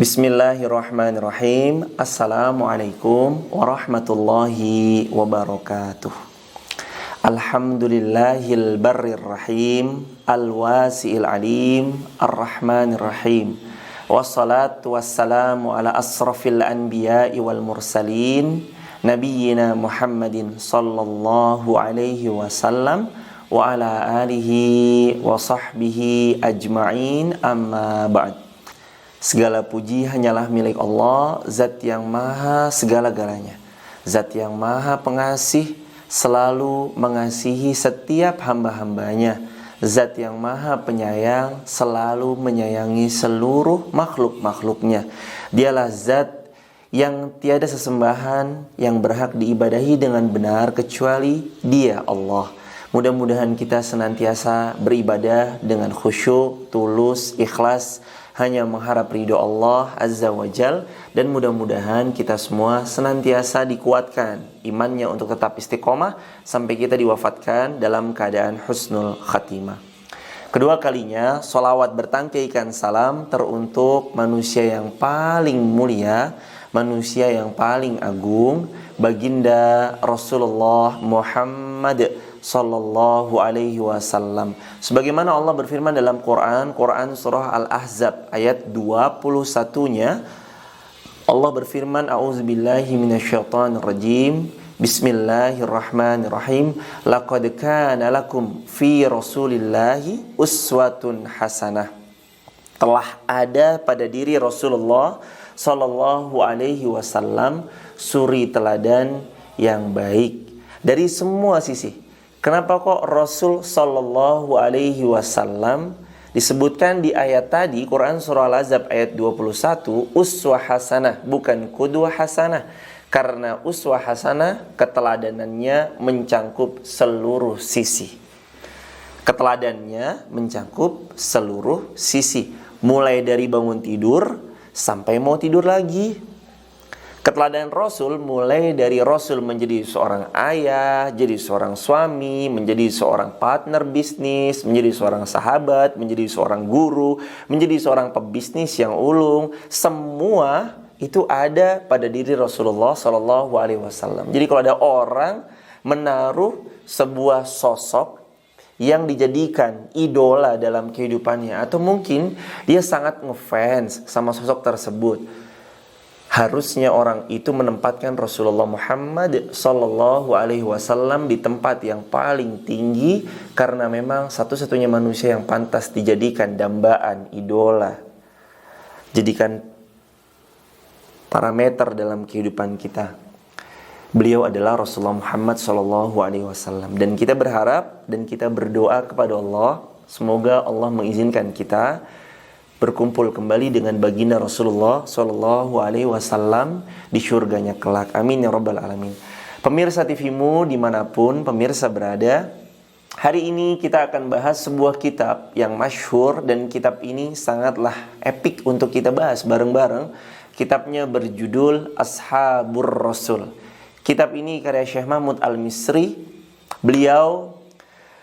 Bismillahirrahmanirrahim. Assalamualaikum warahmatullahi wabarakatuh. Alhamdulillahil barrir rahim, al-wasi'il alim, ar-rahmanir rahim. Wassalatu wassalamu ala asrafil anbiya'i wal mursalin, nabiyyina Muhammadin sallallahu alaihi wasallam wa ala alihi wa sahbihi ajma'in, amma ba'd. Segala puji hanyalah milik Allah, Zat yang maha segala-galanya, Zat yang maha pengasih, selalu mengasihi setiap hamba-hambanya, Zat yang maha penyayang, selalu menyayangi seluruh makhluk-makhluknya. Dialah Zat yang tiada sesembahan yang berhak diibadahi dengan benar kecuali Dia, Allah. Mudah-mudahan kita senantiasa beribadah dengan khusyuk, tulus, ikhlas, hanya mengharap ridho Allah Azza wa Jal. Dan mudah-mudahan kita semua senantiasa dikuatkan imannya untuk tetap istiqomah sampai kita diwafatkan dalam keadaan husnul khatimah. Kedua kalinya, sholawat bertangkaikan salam teruntuk manusia yang paling mulia, manusia yang paling agung, baginda Rasulullah Muhammad sallallahu alaihi wasallam. Sebagaimana Allah berfirman dalam Quran surah Al-Ahzab ayat 21-nya, Allah berfirman, a'udzubillahi minasyaitonir rajim. Bismillahirrahmanirrahim. Laqad kana lakum fi Rasulillahi uswatun hasanah. Telah ada pada diri Rasulullah sallallahu alaihi wasallam suri teladan yang baik dari semua sisi. Kenapa kok Rasul sallallahu alaihi wasallam disebutkan di ayat tadi Quran surah Al-Ahzab ayat 21 uswah hasanah, bukan qudwah hasanah? Karena uswah hasanah keteladanannya mencangkup seluruh sisi. Keteladannya mencangkup seluruh sisi, mulai dari bangun tidur sampai mau tidur lagi. Keteladanan Rasul mulai dari Rasul menjadi seorang ayah, jadi seorang suami, menjadi seorang partner bisnis, menjadi seorang sahabat, menjadi seorang guru, menjadi seorang pebisnis yang ulung. Semua itu ada pada diri Rasulullah Sallallahu Alaihi Wasallam. Jadi kalau ada orang menaruh sebuah sosok yang dijadikan idola dalam kehidupannya, atau mungkin dia sangat ngefans sama sosok tersebut, harusnya orang itu menempatkan Rasulullah Muhammad sallallahu alaihi wasallam di tempat yang paling tinggi, karena memang satu-satunya manusia yang pantas dijadikan dambaan, idola. Jadikan parameter dalam kehidupan kita. Beliau adalah Rasulullah Muhammad sallallahu alaihi wasallam, dan kita berharap dan kita berdoa kepada Allah, semoga Allah mengizinkan kita berkumpul kembali dengan baginda Rasulullah sallallahu alaihi wasallam di syurganya kelak. Amin ya rabbal alamin. Pemirsa TVmu dimanapun pemirsa berada, hari ini kita akan bahas sebuah kitab yang masyhur, dan kitab ini sangatlah epik untuk kita bahas bareng-bareng. Kitabnya berjudul Ashabur Rasul. Kitab ini karya Syekh Mahmud Al-Misri. Beliau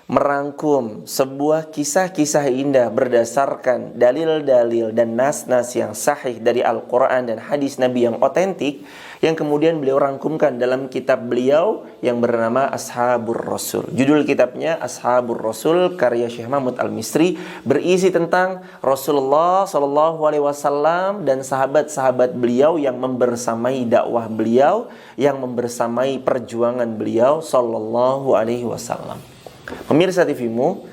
merangkum sebuah kisah-kisah indah berdasarkan dalil-dalil dan nas-nas yang sahih dari Al-Quran dan hadis Nabi yang otentik, yang kemudian beliau rangkumkan dalam kitab beliau yang bernama Ashabur Rasul. Judul kitabnya Ashabur Rasul karya Syekh Mahmud Al-Misri, berisi tentang Rasulullah Sallallahu Alaihi Wasallam dan sahabat-sahabat beliau yang membersamai dakwah beliau, yang membersamai perjuangan beliau Sallallahu Alaihi Wasallam. Pemirsa TVmu,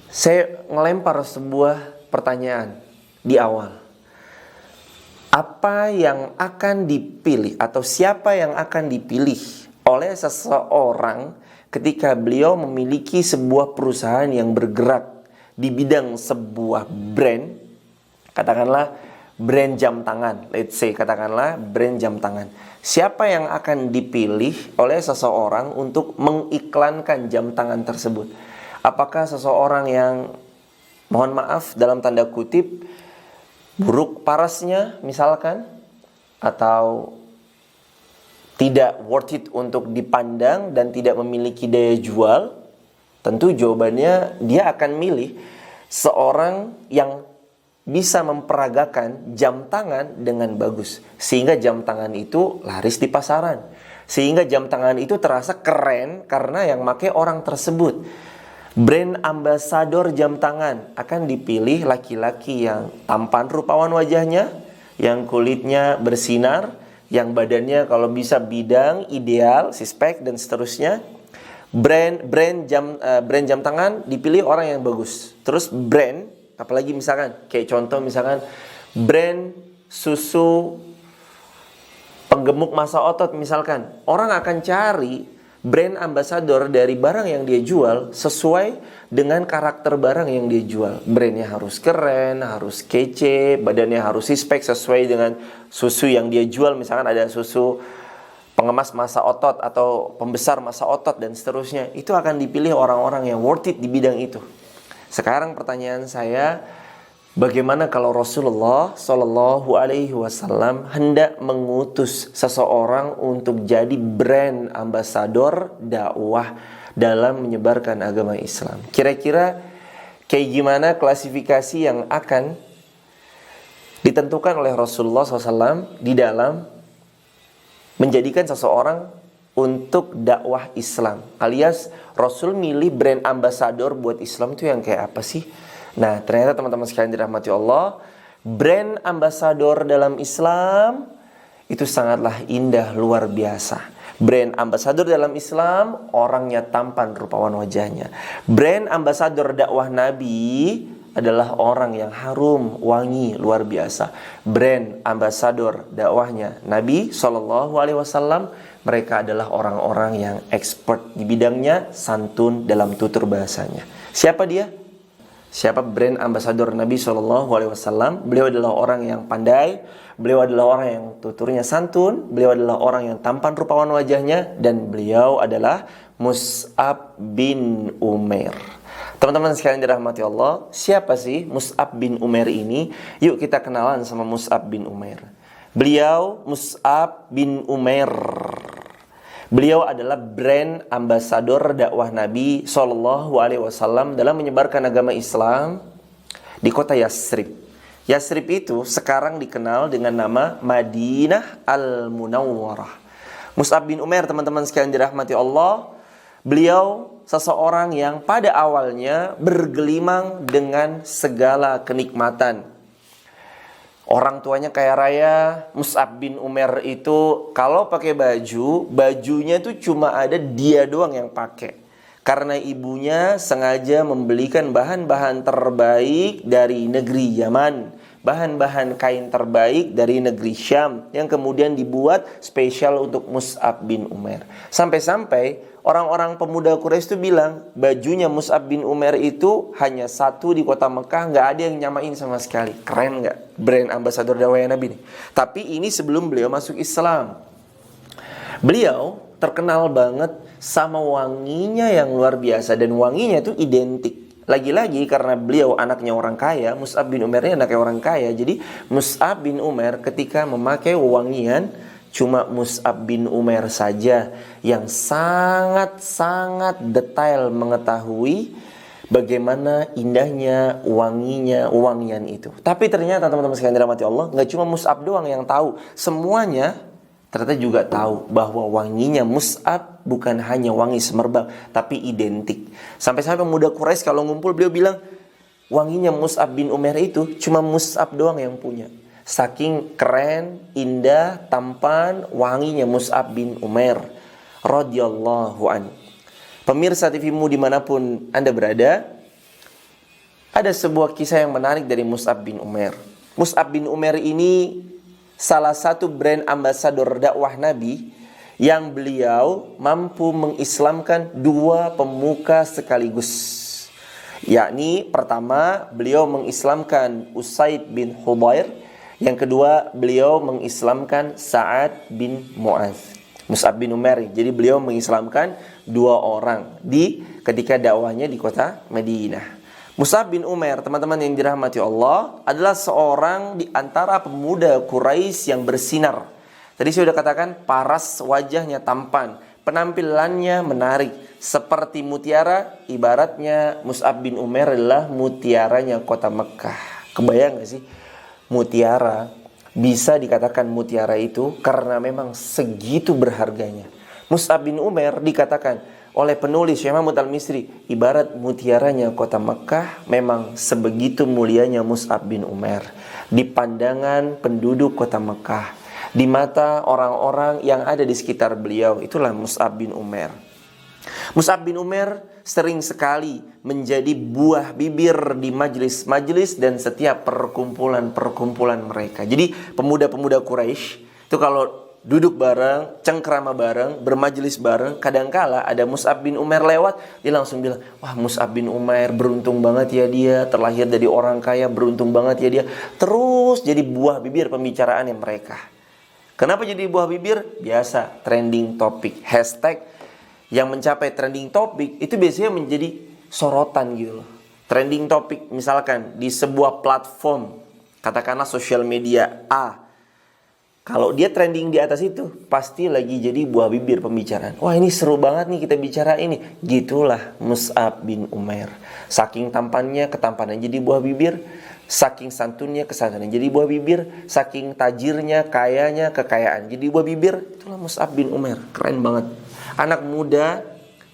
saya ngelempar sebuah pertanyaan di awal. Apa yang akan dipilih atau siapa yang akan dipilih oleh seseorang ketika beliau memiliki sebuah perusahaan yang bergerak di bidang sebuah brand, katakanlah brand jam tangan, let's say katakanlah brand jam tangan. Siapa yang akan dipilih oleh seseorang untuk mengiklankan jam tangan tersebut? Apakah seseorang yang, mohon maaf dalam tanda kutip, buruk parasnya misalkan, atau tidak worth it untuk dipandang dan tidak memiliki daya jual? Tentu jawabannya dia akan milih seorang yang bisa memperagakan jam tangan dengan bagus. Sehingga jam tangan itu laris di pasaran. Sehingga jam tangan itu terasa keren karena yang pakai orang tersebut. Brand ambasador jam tangan akan dipilih laki-laki yang tampan rupawan wajahnya, yang kulitnya bersinar, yang badannya kalau bisa bidang, ideal, six-pack, dan seterusnya. Brand jam tangan dipilih orang yang bagus. Terus brand, apalagi misalkan kayak contoh misalkan brand susu penggemuk masa otot misalkan, orang akan cari brand ambassador dari barang yang dia jual sesuai dengan karakter barang yang dia jual. Brandnya harus keren, harus kece, badannya harus six-pack sesuai dengan susu yang dia jual. Misalkan ada susu pengemas masa otot atau pembesar masa otot dan seterusnya. Itu akan dipilih orang-orang yang worth it di bidang itu. Sekarang pertanyaan saya, bagaimana kalau Rasulullah Shallallahu Alaihi Wasallam hendak mengutus seseorang untuk jadi brand ambasador dakwah dalam menyebarkan agama Islam? Kira-kira kayak gimana klasifikasi yang akan ditentukan oleh Rasulullah SAW di dalam menjadikan seseorang untuk dakwah Islam? Alias Rasul milih brand ambasador buat Islam itu yang kayak apa sih? Nah, ternyata teman-teman sekalian dirahmati Allah, brand ambasador dalam Islam itu sangatlah indah, luar biasa. Brand ambasador dalam Islam, orangnya tampan rupawan wajahnya. Brand ambasador dakwah Nabi adalah orang yang harum, wangi, luar biasa. Brand ambasador dakwahnya Nabi SAW, mereka adalah orang-orang yang expert di bidangnya, santun dalam tutur bahasanya. Siapa dia? Siapa brand ambasador Nabi SAW? Beliau adalah orang yang pandai, beliau adalah orang yang tuturnya santun, beliau adalah orang yang tampan rupawan wajahnya, dan beliau adalah Mus'ab bin Umair. Teman-teman sekalian dirahmati Allah, siapa sih Mus'ab bin Umair ini? Yuk kita kenalan sama Mus'ab bin Umair. Beliau Mus'ab bin Umair. Beliau adalah brand ambasador dakwah Nabi SAW dalam menyebarkan agama Islam di kota Yasrib. Yasrib itu sekarang dikenal dengan nama Madinah Al-Munawwarah. Mus'ab bin Umair, teman-teman sekalian dirahmati Allah, beliau seseorang yang pada awalnya bergelimang dengan segala kenikmatan. Orang tuanya kaya raya. Mus'ab bin Umair itu kalau pakai baju, bajunya itu cuma ada dia doang yang pakai. Karena ibunya sengaja membelikan bahan-bahan terbaik dari negeri Yaman, bahan-bahan kain terbaik dari negeri Syam yang kemudian dibuat spesial untuk Mus'ab bin Umair. Sampai-sampai orang-orang pemuda Quraisy itu bilang, bajunya Mus'ab bin Umair itu hanya satu di kota Mekah, nggak ada yang nyamain sama sekali. Keren nggak? Brand ambasador dakwah Nabi ini. Tapi ini sebelum beliau masuk Islam. Beliau terkenal banget sama wanginya yang luar biasa, dan wanginya itu identik. Lagi-lagi karena beliau anaknya orang kaya, Mus'ab bin Umair ini anaknya orang kaya. Jadi Mus'ab bin Umair ketika memakai wangian, cuma Mus'ab bin Umair saja yang sangat-sangat detail mengetahui bagaimana indahnya wanginya wangian itu. Tapi ternyata teman-teman sekalian dirahmati Allah, nggak cuma Mus'ab doang yang tahu, semuanya ternyata juga tahu bahwa wanginya Mus'ab bukan hanya wangi semerbak, tapi identik. Sampai-sampai pemuda Quraisy kalau ngumpul, beliau bilang, wanginya Mus'ab bin Umair itu cuma Mus'ab doang yang punya. Saking keren, indah, tampan, wanginya Mus'ab bin Umair radhiyallahu an. Pemirsa TVmu dimanapun Anda berada, ada sebuah kisah yang menarik dari Mus'ab bin Umair. Mus'ab bin Umair ini salah satu brand ambasador dakwah Nabi yang beliau mampu mengislamkan dua pemuka sekaligus. Yakni pertama, beliau mengislamkan Usaid bin Hudhair. Yang kedua, beliau mengislamkan Sa'ad bin Mu'adz. Mus'ab bin Umair. Jadi beliau mengislamkan dua orang ketika dakwahnya di kota Madinah. Mus'ab bin Umair, teman-teman yang dirahmati Allah, adalah seorang di antara pemuda Quraisy yang bersinar. Tadi saya sudah katakan, paras wajahnya tampan, penampilannya menarik, seperti mutiara. Ibaratnya Mus'ab bin Umair adalah mutiaranya kota Mekah. Kebayang gak sih? Mutiara, bisa dikatakan mutiara itu karena memang segitu berharganya. Mus'ab bin Umair dikatakan oleh penulis Syekh Mahmud Al-Misri, ibarat mutiaranya kota Mekah, memang sebegitu mulianya Mus'ab bin Umair di pandangan penduduk kota Mekah, di mata orang-orang yang ada di sekitar beliau. Itulah Mus'ab bin Umair. Mus'ab bin Umair sering sekali menjadi buah bibir di majelis-majelis dan setiap perkumpulan-perkumpulan mereka. Jadi pemuda-pemuda Quraisy itu kalau duduk bareng, cengkrama bareng, bermajelis bareng, kadangkala ada Mus'ab bin Umair lewat, dia langsung bilang, wah Mus'ab bin Umair beruntung banget ya dia, terlahir dari orang kaya, beruntung banget ya dia. Terus jadi buah bibir pembicaraannya mereka. Kenapa jadi buah bibir? Biasa, trending topik, hashtag yang mencapai trending topik itu biasanya menjadi sorotan gitu loh. Trending topik misalkan di sebuah platform, katakanlah sosial media A, kalau dia trending di atas itu, pasti lagi jadi buah bibir pembicaraan. Wah ini seru banget nih kita bicara ini. Gitulah Mus'ab bin Umair. Saking tampannya, ketampanan jadi buah bibir. Saking santunnya, kesantunan jadi buah bibir. Saking tajirnya, kayanya, kekayaan jadi buah bibir. Itulah Mus'ab bin Umair. Keren banget. Anak muda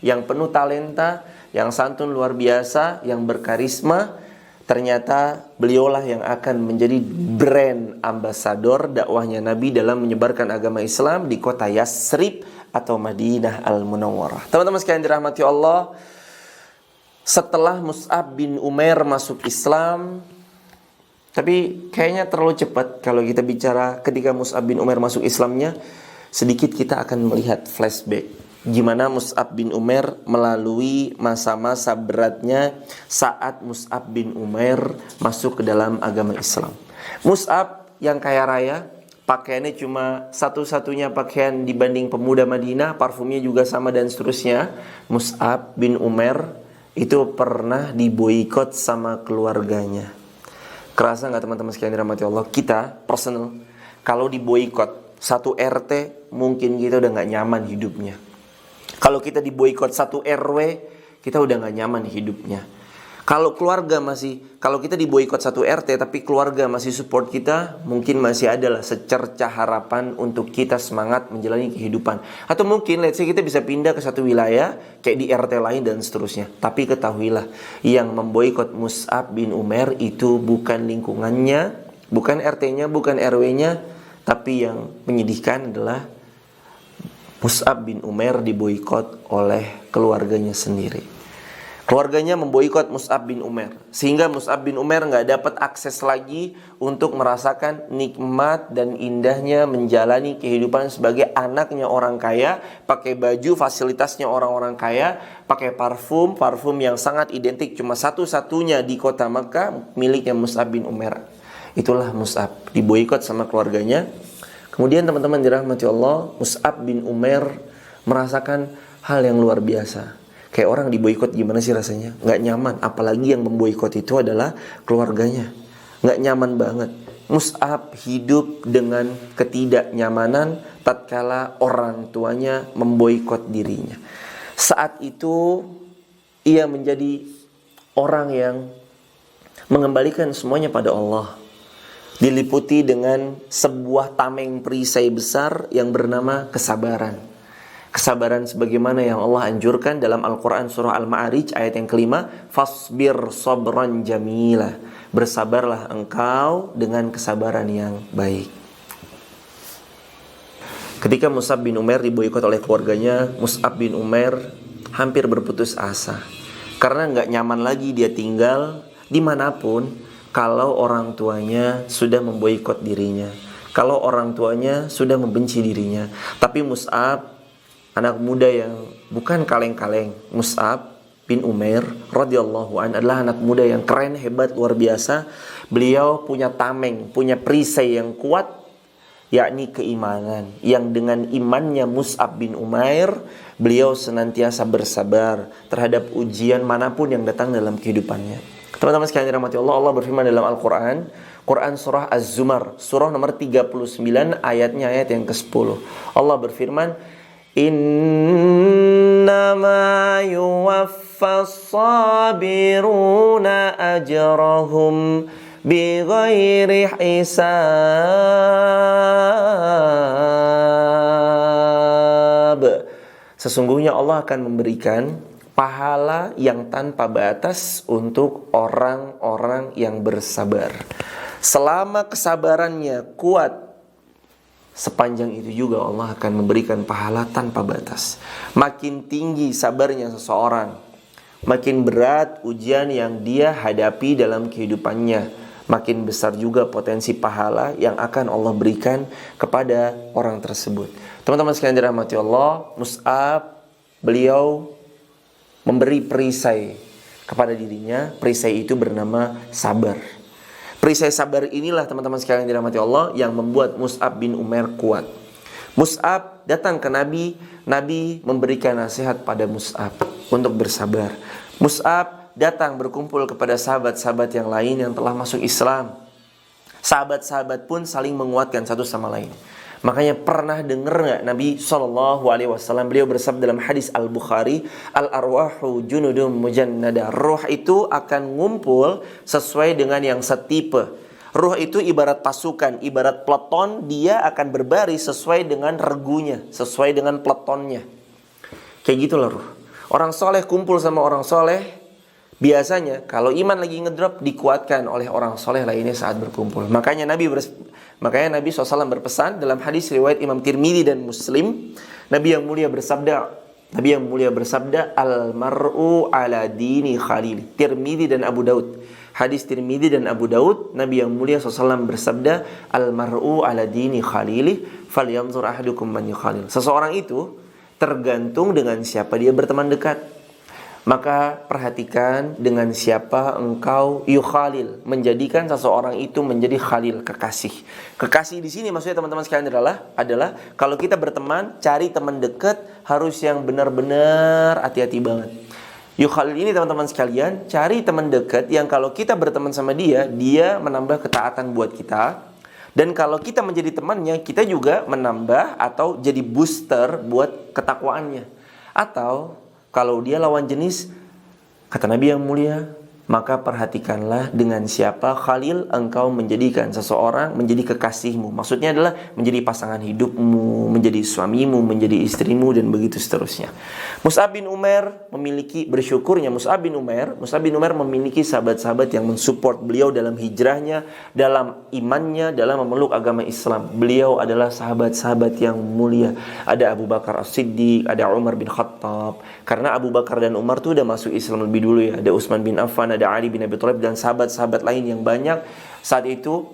yang penuh talenta, yang santun luar biasa, yang berkarisma. Ternyata beliaulah yang akan menjadi brand ambasador dakwahnya Nabi dalam menyebarkan agama Islam di kota Yasrib atau Madinah Al-Munawwarah. Teman-teman sekalian dirahmati Allah, setelah Mus'ab bin Umair masuk Islam, tapi kayaknya terlalu cepat kalau kita bicara ketika Mus'ab bin Umair masuk Islamnya, sedikit kita akan melihat flashback. Gimana Mus'ab bin Umair melalui masa-masa beratnya saat Mus'ab bin Umair masuk ke dalam agama Islam. Mus'ab yang kaya raya, pakaiannya cuma satu-satunya pakaian dibanding pemuda Madinah, parfumnya juga sama dan seterusnya. Mus'ab bin Umair itu pernah diboikot sama keluarganya. Kerasa gak teman-teman sekalian dirahmati Allah? Kita personal, kalau diboikot satu RT, mungkin kita udah gak nyaman hidupnya. Kalau kita diboikot satu RW, kita udah gak nyaman hidupnya. Kalau kita diboikot satu RT tapi keluarga masih support kita, mungkin masih adalah secercah harapan untuk kita semangat menjalani kehidupan. Atau mungkin let's say kita bisa pindah ke satu wilayah kayak di RT lain dan seterusnya. Tapi ketahuilah, yang memboikot Mus'ab bin Umair itu bukan lingkungannya, bukan RT-nya, bukan RW-nya, tapi yang menyedihkan adalah Mus'ab bin Umair diboikot oleh keluarganya sendiri. Keluarganya memboikot Mus'ab bin Umair, sehingga Mus'ab bin Umair gak dapat akses lagi untuk merasakan nikmat dan indahnya menjalani kehidupan sebagai anaknya orang kaya, pakai baju fasilitasnya orang-orang kaya, pakai parfum yang sangat identik cuma satu-satunya di kota Mekah miliknya Mus'ab bin Umair. Itulah Mus'ab, diboikot sama keluarganya. Kemudian teman-teman dirahmati Allah, Mus'ab bin Umair merasakan hal yang luar biasa. Kayak orang diboikot gimana sih rasanya? Gak nyaman, apalagi yang memboikot itu adalah keluarganya. Gak nyaman banget. Mus'ab hidup dengan ketidaknyamanan tatkala orang tuanya memboikot dirinya. Saat itu ia menjadi orang yang mengembalikan semuanya pada Allah. Diliputi dengan sebuah tameng perisai besar yang bernama kesabaran. Kesabaran sebagaimana yang Allah anjurkan dalam Al-Quran surah Al-Ma'arij ayat yang kelima, fasbir sabran jamila, bersabarlah engkau dengan kesabaran yang baik. Ketika Mus'ab bin Umair diboikot oleh keluarganya, Mus'ab bin Umair hampir berputus asa karena gak nyaman lagi dia tinggal dimanapun kalau orang tuanya sudah memboikot dirinya, kalau orang tuanya sudah membenci dirinya. Tapi Mus'ab, anak muda yang bukan kaleng-kaleng, Mus'ab bin Umair radhiyallahu an adalah anak muda yang keren, hebat, luar biasa. Beliau punya tameng, punya perisai yang kuat, yakni keimanan. Yang dengan imannya Mus'ab bin Umair, beliau senantiasa bersabar terhadap ujian manapun yang datang dalam kehidupannya. Teman-teman sekalian dirahmati Allah, Allah berfirman dalam Al-Quran, Quran surah Az-Zumar, surah nomor 39 ayatnya ayat yang ke-10. Allah berfirman, innama yuwaffas sabiruna ajrahum bighairi hisab. Sesungguhnya Allah akan memberikan pahala yang tanpa batas untuk orang-orang yang bersabar. Selama kesabarannya kuat, sepanjang itu juga Allah akan memberikan pahala tanpa batas. Makin tinggi sabarnya seseorang, makin berat ujian yang dia hadapi dalam kehidupannya, makin besar juga potensi pahala yang akan Allah berikan kepada orang tersebut. Teman-teman sekalian dirahmati Allah, Mus'ab, beliau memberi perisai kepada dirinya. Perisai itu bernama sabar. Perisai sabar inilah teman-teman sekalian dirahmati Allah yang membuat Mus'ab bin Umair kuat. Mus'ab datang ke Nabi, Nabi memberikan nasihat pada Mus'ab untuk bersabar. Mus'ab datang berkumpul kepada sahabat-sahabat yang lain yang telah masuk Islam. Sahabat-sahabat pun saling menguatkan satu sama lain. Makanya pernah dengar nggak Nabi SAW beliau bersabda dalam hadis Al-Bukhari, Al-arwahu junudum mujannada. Ruh itu akan ngumpul sesuai dengan yang setipe. Ruh itu ibarat pasukan, ibarat peleton, dia akan berbaris sesuai dengan regunya, sesuai dengan peletonnya. Kayak gitulah ruh. Orang soleh kumpul sama orang soleh. Biasanya kalau iman lagi ngedrop, dikuatkan oleh orang soleh lainnya saat berkumpul. Makanya Nabi SAW berpesan dalam hadis riwayat Imam Tirmidzi dan Muslim, Nabi yang mulia bersabda, al-mar'u ala dini khalil. Tirmidzi dan Abu Daud. Hadis Tirmidzi dan Abu Daud, Nabi yang mulia SAW bersabda, al-mar'u ala dini khalili falyanzur ahadukum man yukhalil. Seseorang itu tergantung dengan siapa dia berteman dekat. Maka perhatikan dengan siapa engkau yukhalil, menjadikan seseorang itu menjadi khalil, kekasih. Kekasih di sini maksudnya teman-teman sekalian adalah kalau kita berteman, cari teman dekat harus yang benar-benar hati-hati banget. Yukhalil ini teman-teman sekalian, cari teman dekat yang kalau kita berteman sama dia, dia menambah ketaatan buat kita. Dan kalau kita menjadi temannya, kita juga menambah atau jadi booster buat ketakwaannya. Atau kalau dia lawan jenis, kata Nabi yang mulia, maka perhatikanlah dengan siapa khalil engkau menjadikan seseorang menjadi kekasihmu. Maksudnya adalah menjadi pasangan hidupmu, menjadi suamimu, menjadi istrimu, dan begitu seterusnya. Mus'ab bin Umair bersyukurnya Mus'ab bin Umair memiliki sahabat-sahabat yang mensupport beliau dalam hijrahnya, dalam imannya, dalam memeluk agama Islam. Beliau adalah sahabat-sahabat yang mulia. Ada Abu Bakar As-Siddiq, ada Umar bin Khattab. Karena Abu Bakar dan Umar tuh udah masuk Islam lebih dulu ya. Ada Utsman bin Affan, ada Ali bin Abi Thalib, dan sahabat-sahabat lain yang banyak saat itu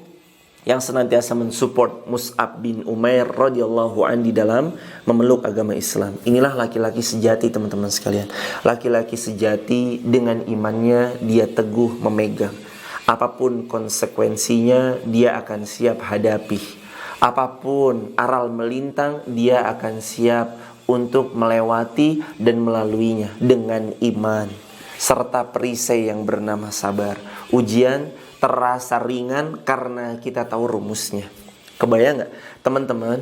yang senantiasa mensupport Mus'ab bin Umair radhiyallahu anhu di dalam memeluk agama Islam. Inilah laki-laki sejati teman-teman sekalian. Laki-laki sejati dengan imannya dia teguh memegang. Apapun konsekuensinya dia akan siap hadapi. Apapun aral melintang dia akan siap untuk melewati dan melaluinya dengan iman serta perisai yang bernama sabar. Ujian terasa ringan karena kita tahu rumusnya. Kebayang gak teman-teman,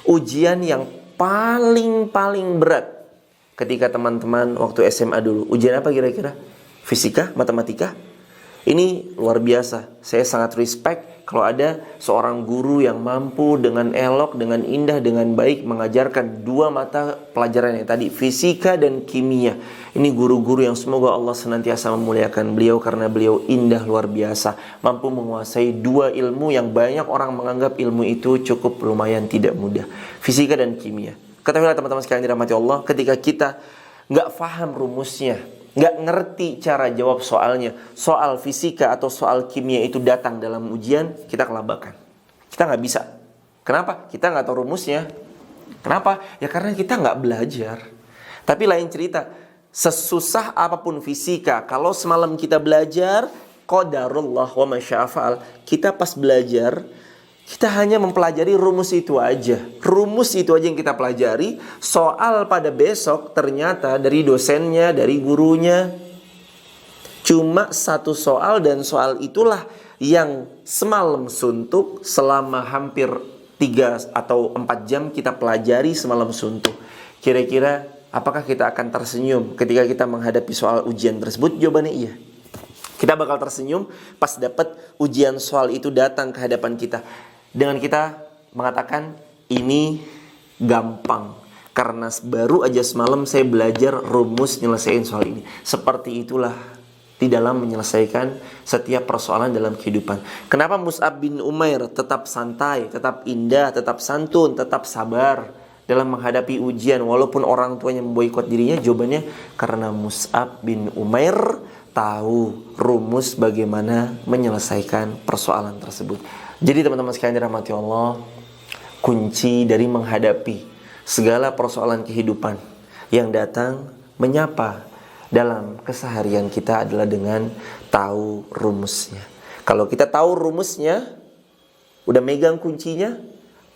ujian yang paling berat ketika teman-teman waktu SMA dulu, ujian apa kira-kira? Fisika, matematika? Ini luar biasa. Saya sangat respect kalau ada seorang guru yang mampu dengan elok, dengan indah, dengan baik mengajarkan dua mata pelajaran yang tadi, fisika dan kimia. Ini guru-guru yang semoga Allah senantiasa memuliakan beliau karena beliau indah luar biasa, mampu menguasai dua ilmu yang banyak orang menganggap ilmu itu cukup lumayan tidak mudah, fisika dan kimia. Ketahuilah teman-teman sekalian dirahmati Allah, ketika kita nggak paham rumusnya, nggak ngerti cara jawab soalnya, soal fisika atau soal kimia itu datang dalam ujian, kita kelabakan. Kita nggak bisa. Kenapa? Kita nggak tahu rumusnya. Kenapa? Ya karena kita nggak belajar. Tapi lain cerita, sesusah apapun fisika, kalau semalam kita belajar, qadarullah wa masya'afa'al, kita pas belajar, kita hanya mempelajari rumus itu aja. Rumus itu aja yang kita pelajari. Soal pada besok ternyata dari dosennya, dari gurunya, cuma satu soal, dan soal itulah yang semalam suntuk selama hampir 3 atau 4 jam kita pelajari semalam suntuk. Kira-kira apakah kita akan tersenyum ketika kita menghadapi soal ujian tersebut? Jawabannya iya. Kita bakal tersenyum pas dapat ujian soal itu datang ke hadapan kita. Dengan kita mengatakan, ini gampang. Karena baru aja semalam saya belajar rumus nyelesain soal ini. Seperti itulah di dalam menyelesaikan setiap persoalan dalam kehidupan. Kenapa Mus'ab bin Umair tetap santai, tetap indah, tetap santun, tetap sabar dalam menghadapi ujian walaupun orang tuanya memboikot dirinya? Jawabannya karena Mus'ab bin Umair tahu rumus bagaimana menyelesaikan persoalan tersebut. Jadi teman-teman sekalian dirahmati Allah, kunci dari menghadapi segala persoalan kehidupan yang datang menyapa dalam keseharian kita adalah dengan tahu rumusnya. Kalau kita tahu rumusnya, udah megang kuncinya,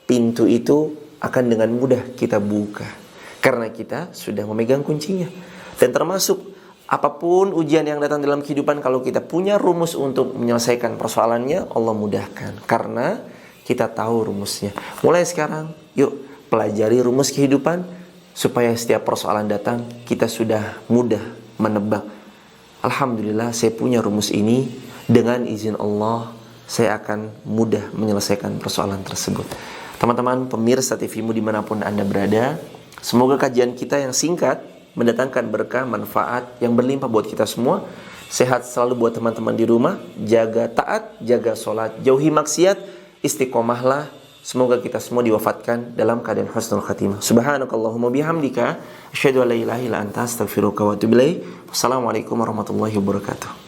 pintu itu akan dengan mudah kita buka karena kita sudah memegang kuncinya. Dan termasuk apapun ujian yang datang dalam kehidupan, kalau kita punya rumus untuk menyelesaikan persoalannya, Allah mudahkan karena kita tahu rumusnya. Mulai sekarang, yuk pelajari rumus kehidupan supaya setiap persoalan datang kita sudah mudah menebak. Alhamdulillah saya punya rumus ini, dengan izin Allah saya akan mudah menyelesaikan persoalan tersebut. Teman-teman pemirsa TVmu dimanapun Anda berada, semoga kajian kita yang singkat mendatangkan berkah, manfaat yang berlimpah buat kita semua. Sehat selalu buat teman-teman di rumah, jaga taat, jaga sholat, jauhi maksiat, istiqomahlah. Semoga kita semua diwafatkan dalam keadaan husnul khatimah. Subhanakallahumma bihamdika asyhadu an la ilaha illa anta astaghfiruka wa atubu ilaik. Wassalamualaikum warahmatullahi wabarakatuh.